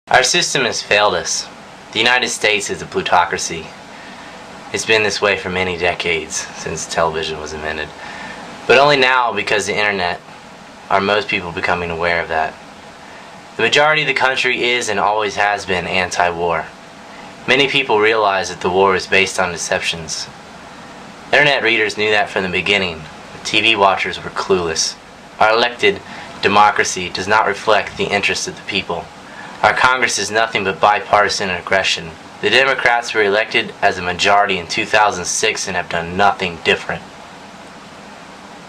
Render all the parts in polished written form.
Our system has failed us. The United States is a plutocracy. It's been this way for many decades, since television was invented. But only now, because of the internet, are most people becoming aware of that. The majority of the country is and always has been anti-war. Many people realize that the war is based on deceptions. Internet readers knew that from the beginning, but TV watchers were clueless. Our elected democracy does not reflect the interests of the people. Our Congress is nothing but bipartisan aggression. The Democrats were elected as a majority in 2006 and have done nothing different.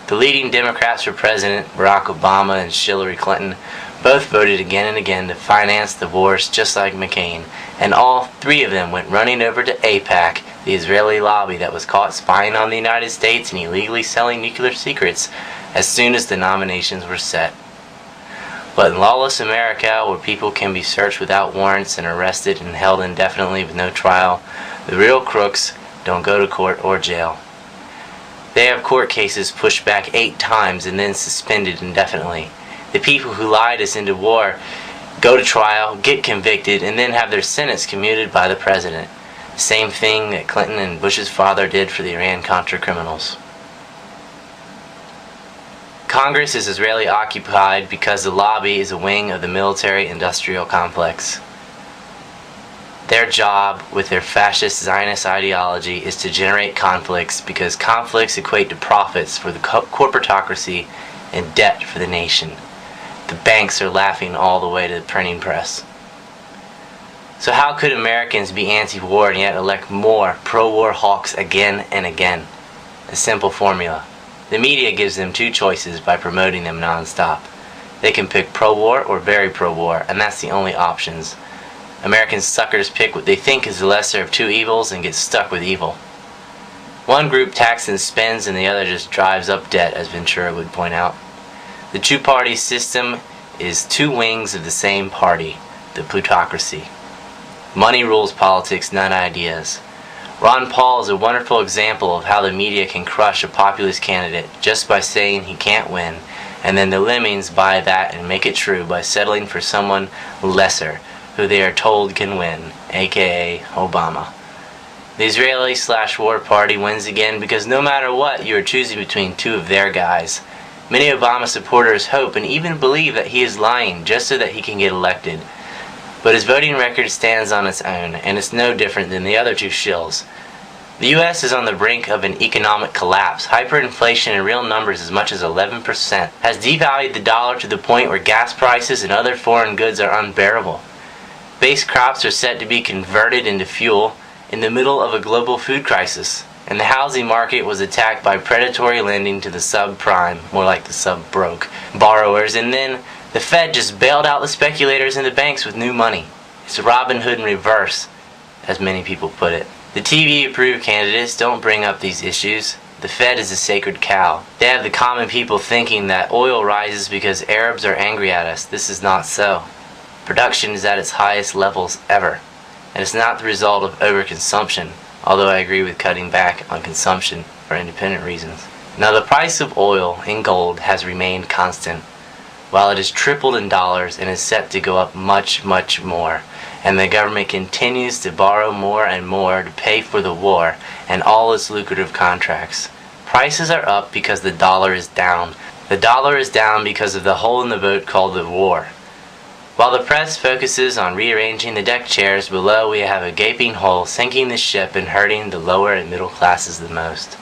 The leading Democrats for president, Barack Obama and Hillary Clinton, both voted again and again to finance the wars just like McCain, and all three of them went running over to AIPAC, the Israeli lobby that was caught spying on the United States and illegally selling nuclear secrets as soon as the nominations were set. But in lawless America, where people can be searched without warrants and arrested and held indefinitely with no trial, the real crooks don't go to court or jail. They have court cases pushed back 8 times and then suspended indefinitely. The people who lied us into war go to trial, get convicted, and then have their sentence commuted by the president. Same thing that Clinton and Bush's father did for the Iran-Contra criminals. Congress is Israeli occupied because the lobby is a wing of the military-industrial complex. Their job with their fascist Zionist ideology is to generate conflicts because conflicts equate to profits for the corporatocracy and debt for the nation. The banks are laughing all the way to the printing press. So how could Americans be anti-war and yet elect more pro-war hawks again and again? A simple formula. The media gives them 2 choices by promoting them non-stop. They can pick pro-war or very pro-war, and that's the only options. American suckers pick what they think is the lesser of 2 evils and get stuck with evil. One group taxes and spends and the other just drives up debt, as Ventura would point out. The 2-party system is 2 wings of the same party, the plutocracy. Money rules politics, not ideas. Ron Paul is a wonderful example of how the media can crush a populist candidate just by saying he can't win, and then the lemmings buy that and make it true by settling for someone lesser who they are told can win, aka Obama. The Israeli/war party wins again because no matter what, you are choosing between 2 of their guys. Many Obama supporters hope and even believe that he is lying just so that he can get elected. But his voting record stands on its own, and it's no different than the other 2 shills. The U.S. is on the brink of an economic collapse. Hyperinflation in real numbers as much as 11% has devalued the dollar to the point where gas prices and other foreign goods are unbearable. Base crops are set to be converted into fuel in the middle of a global food crisis, and the housing market was attacked by predatory lending to the subprime, more like the sub-broke, borrowers, and then the Fed just bailed out the speculators and the banks with new money. It's Robin Hood in reverse, as many people put it. The TV-approved candidates don't bring up these issues. The Fed is a sacred cow. They have the common people thinking that oil rises because Arabs are angry at us. This is not so. Production is at its highest levels ever, and it's not the result of overconsumption, although I agree with cutting back on consumption for independent reasons. Now, the price of oil in gold has remained constant, while it has tripled in dollars and is set to go up much, much more, and the government continues to borrow more and more to pay for the war and all its lucrative contracts. Prices are up because the dollar is down. The dollar is down because of the hole in the boat called the war. While the press focuses on rearranging the deck chairs below, we have a gaping hole sinking the ship and hurting the lower and middle classes the most.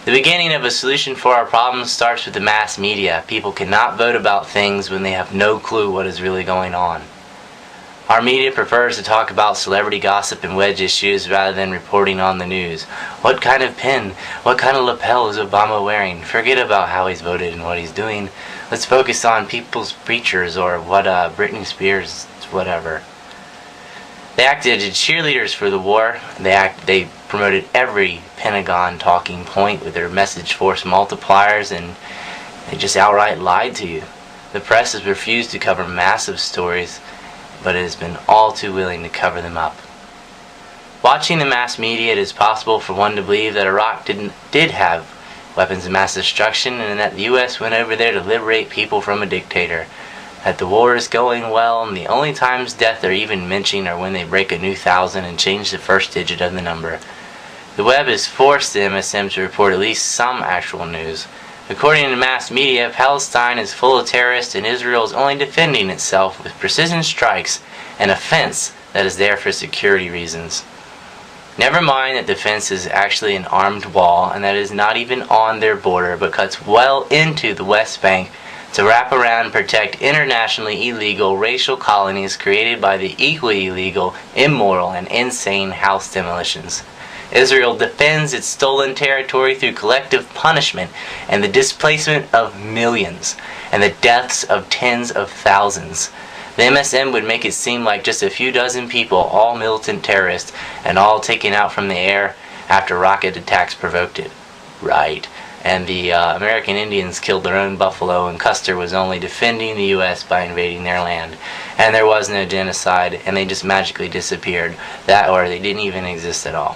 The beginning of a solution for our problems starts with the mass media. People cannot vote about things when they have no clue what is really going on. Our media prefers to talk about celebrity gossip and wedge issues rather than reporting on the news. What kind of pin, what kind of lapel is Obama wearing? Forget about how he's voted and what he's doing. Let's focus on people's preachers or what Britney Spears, whatever. They acted as cheerleaders for the war. They promoted every Pentagon talking point with their message force multipliers, and they just outright lied to you. The press has refused to cover massive stories, but it has been all too willing to cover them up. Watching the mass media, it is possible for one to believe that Iraq did have weapons of mass destruction and that the U.S. went over there to liberate people from a dictator. that the war is going well, and the only times death are even mentioned are when they break a new 1,000 and change the first digit of the number. The web has forced the MSM to report at least some actual news. According to mass media, Palestine is full of terrorists and Israel is only defending itself with precision strikes and a fence that is there for security reasons. Never mind that the fence is actually an armed wall and that it is not even on their border but cuts well into the West Bank to wrap around and protect internationally illegal racial colonies created by the equally illegal, immoral, and insane house demolitions. Israel defends its stolen territory through collective punishment and the displacement of millions and the deaths of tens of thousands. The MSM would make it seem like just a few dozen people, all militant terrorists, and all taken out from the air after rocket attacks provoked it. Right. And the American Indians killed their own buffalo, and Custer was only defending the U.S. by invading their land. And there was no genocide, and they just magically disappeared. That, or they didn't even exist at all.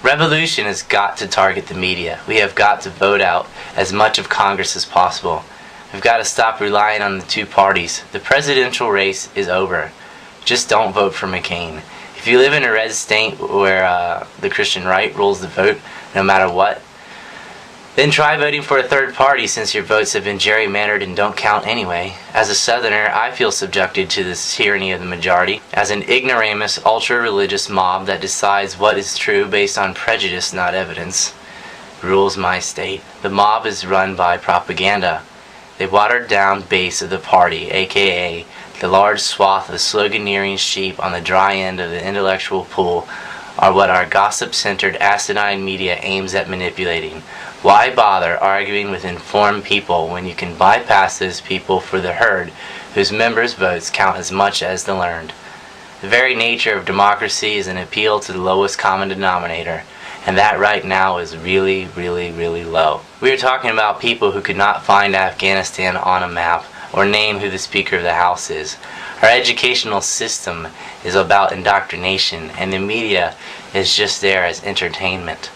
Revolution has got to target the media. We have got to vote out as much of Congress as possible. We've got to stop relying on the two parties. The presidential race is over. Just don't vote for McCain. If you live in a red state where the Christian right rules the vote no matter what, then try voting for a third party since your votes have been gerrymandered and don't count anyway. As a Southerner, I feel subjected to this tyranny of the majority, as an ignoramus, ultra-religious mob that decides what is true based on prejudice, not evidence, rules my state. The mob is run by propaganda. The watered-down base of the party, aka the large swath of sloganeering sheep on the dry end of the intellectual pool, are what our gossip-centered asinine media aims at manipulating. Why bother arguing with informed people when you can bypass those people for the herd whose members' votes count as much as the learned? The very nature of democracy is an appeal to the lowest common denominator, and that right now is really, really, really low. We are talking about people who could not find Afghanistan on a map or name who the Speaker of the House is. Our educational system is about indoctrination, and the media is just there as entertainment.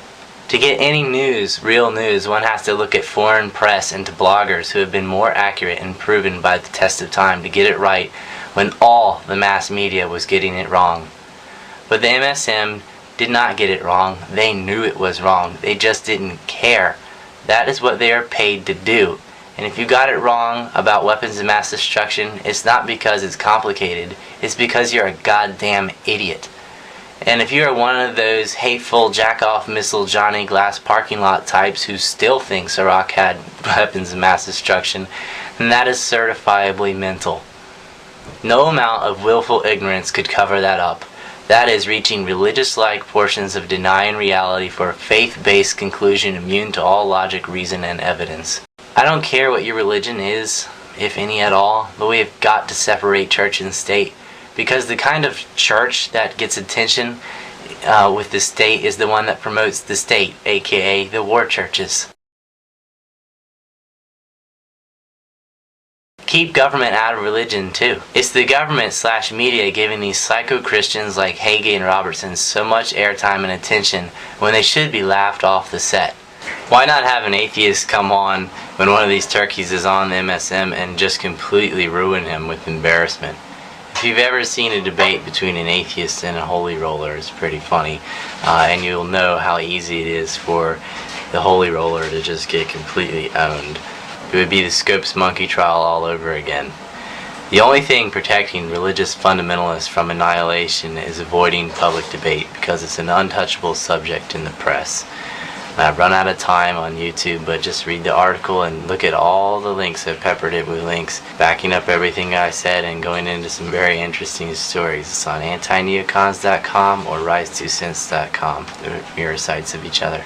To get any news, real news, one has to look at foreign press and to bloggers who have been more accurate and proven by the test of time to get it right when all the mass media was getting it wrong. But the MSM did not get it wrong. They knew it was wrong. They just didn't care. That is what they are paid to do. And if you got it wrong about weapons of mass destruction, it's not because it's complicated. It's because you're a goddamn idiot. And if you are one of those hateful jack-off missile Johnny Glass parking lot types who still thinks Iraq had weapons of mass destruction, then that is certifiably mental. No amount of willful ignorance could cover that up. That is reaching religious-like portions of denying reality for a faith-based conclusion immune to all logic, reason, and evidence. I don't care what your religion is, if any at all, but we have got to separate church and state. Because the kind of church that gets attention with the state is the one that promotes the state, aka the war churches. Keep government out of religion too. It's the government/media giving these psycho-Christians like Hagee and Robertson so much airtime and attention when they should be laughed off the set. Why not have an atheist come on when one of these turkeys is on the MSM and just completely ruin him with embarrassment? If you've ever seen a debate between an atheist and a holy roller, it's pretty funny, and you'll know how easy it is for the holy roller to just get completely owned. It would be the Scopes monkey trial all over again. The only thing protecting religious fundamentalists from annihilation is avoiding public debate because it's an untouchable subject in the press. I've run out of time on YouTube, but just read the article and look at all the links. I've peppered it with links backing up everything I said and going into some very interesting stories. It's on ANTI-NECONS.com or Rise2Sense.com. They're mirror sites of each other.